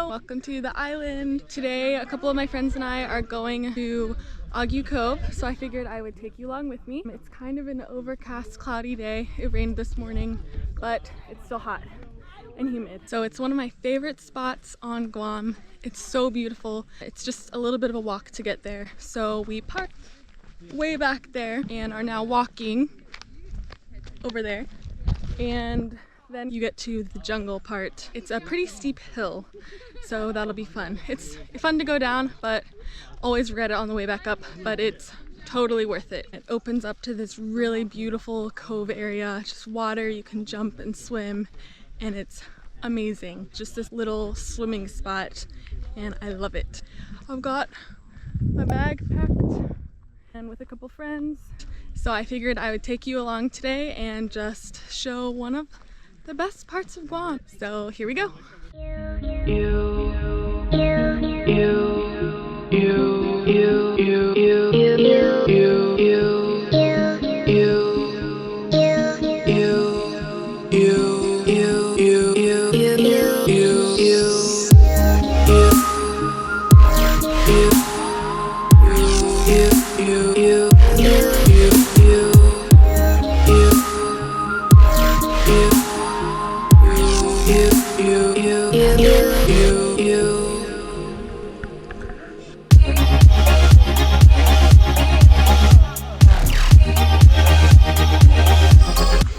Welcome to the island. Today a couple of my friends and I are going to Ague Cove, so I figured I would take you along with me. It's kind of an overcast, cloudy day. It rained this morning, but it's still hot and humid. So it's one of my favorite spots on Guam. It's so beautiful. It's just a little bit of a walk to get there. So we parked way back there and are now walking over there. And then you get to the jungle part. It's a pretty steep hill, so that'll be fun. It's fun to go down, but always regret it on the way back up, but it's totally worth it. It opens up to this really beautiful cove area, just water, you can jump and swim, and it's amazing. Just this little swimming spot, and I love it. I've got my bag packed and with a couple friends, so I figured I would take you along today and just show one of the best parts of Guam. So here we go.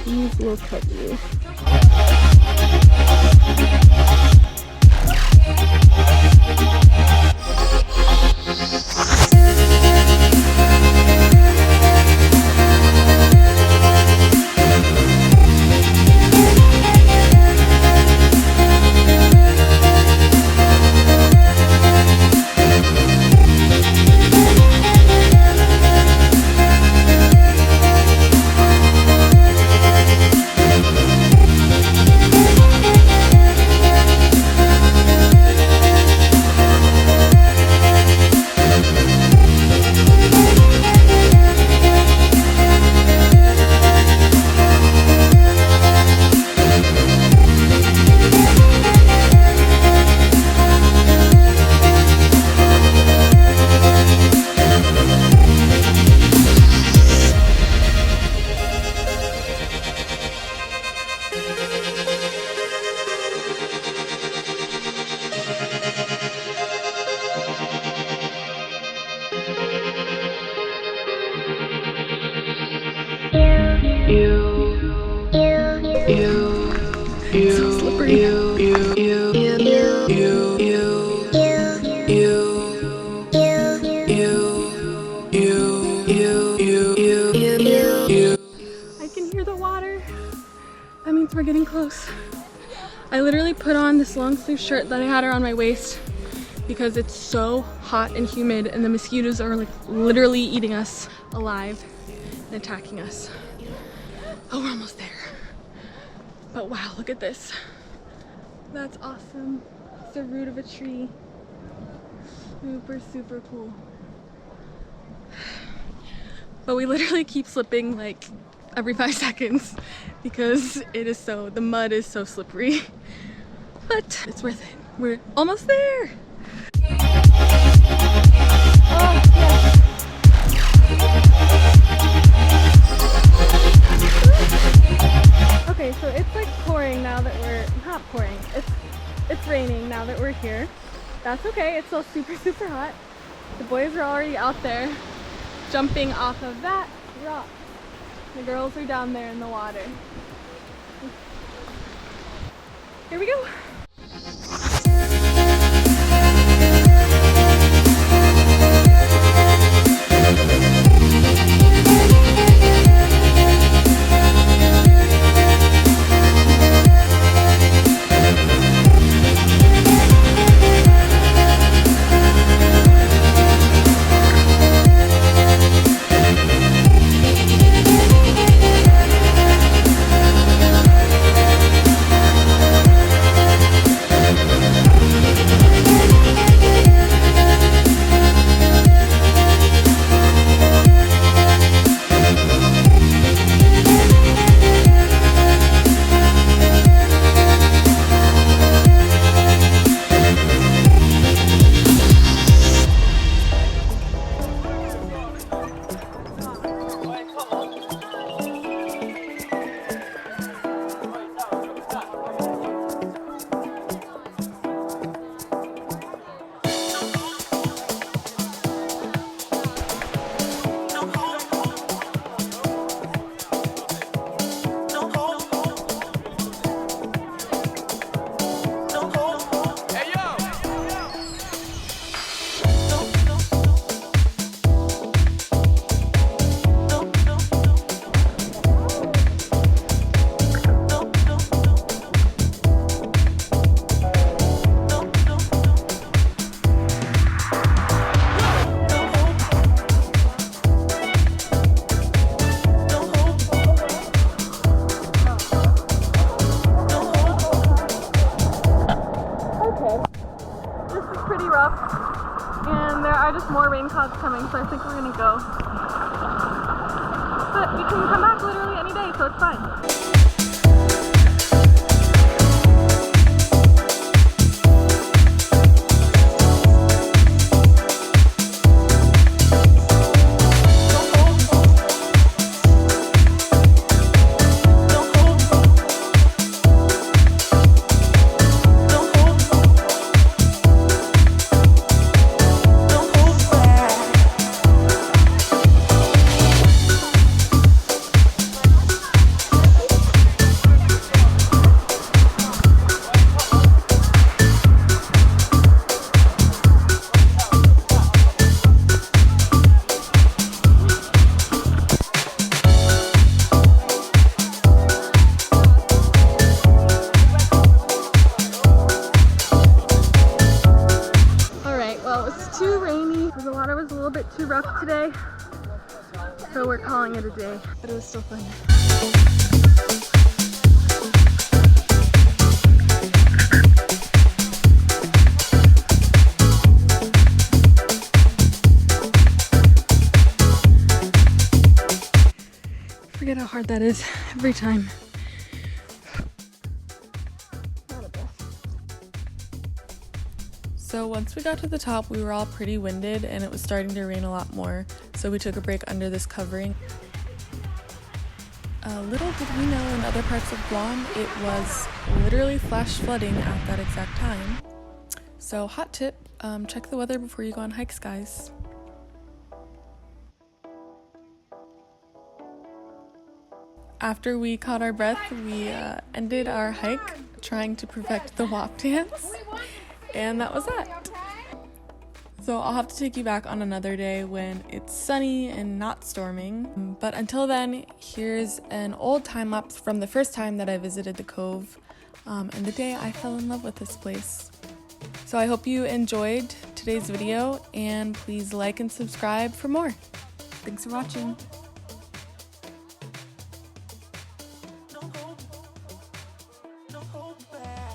These will cut you. It's so slippery. I can hear the water. That means we're getting close. I literally put on this long sleeve shirt that I had around my waist because it's so hot and humid and the mosquitoes are like literally eating us alive and attacking us. Oh, we're almost there. But wow, look at this. That's awesome. It's the root of a tree. Super, super cool. But we literally keep slipping like every 5 seconds because the mud is so slippery. But it's worth it. We're almost there. Oh, yes. Okay, so it's like pouring now that not pouring, it's raining now that we're here. That's okay, it's still super, super hot. The boys are already out there jumping off of that rock. The girls are down there in the water. Here we go. rough, and there are just more rain clouds coming, so I think we're gonna go. But we can come back literally any day, so it's fine. The water was a little bit too rough today, so we're calling it a day, but it was still fun. Forget how hard that is every time. So once we got to the top, we were all pretty winded and it was starting to rain a lot more, so we took a break under this covering. Little did we know, in other parts of Guam, it was literally flash flooding at that exact time. So hot tip, check the weather before you go on hikes, guys. After we caught our breath, we ended our hike trying to perfect the WAP dance. And that was that. So I'll have to take you back on another day when it's sunny and not storming. But until then, here's an old time lapse from the first time that I visited the cove and the day I fell in love with this place. So I hope you enjoyed today's video, and please like and subscribe for more. Thanks for watching. No hope back.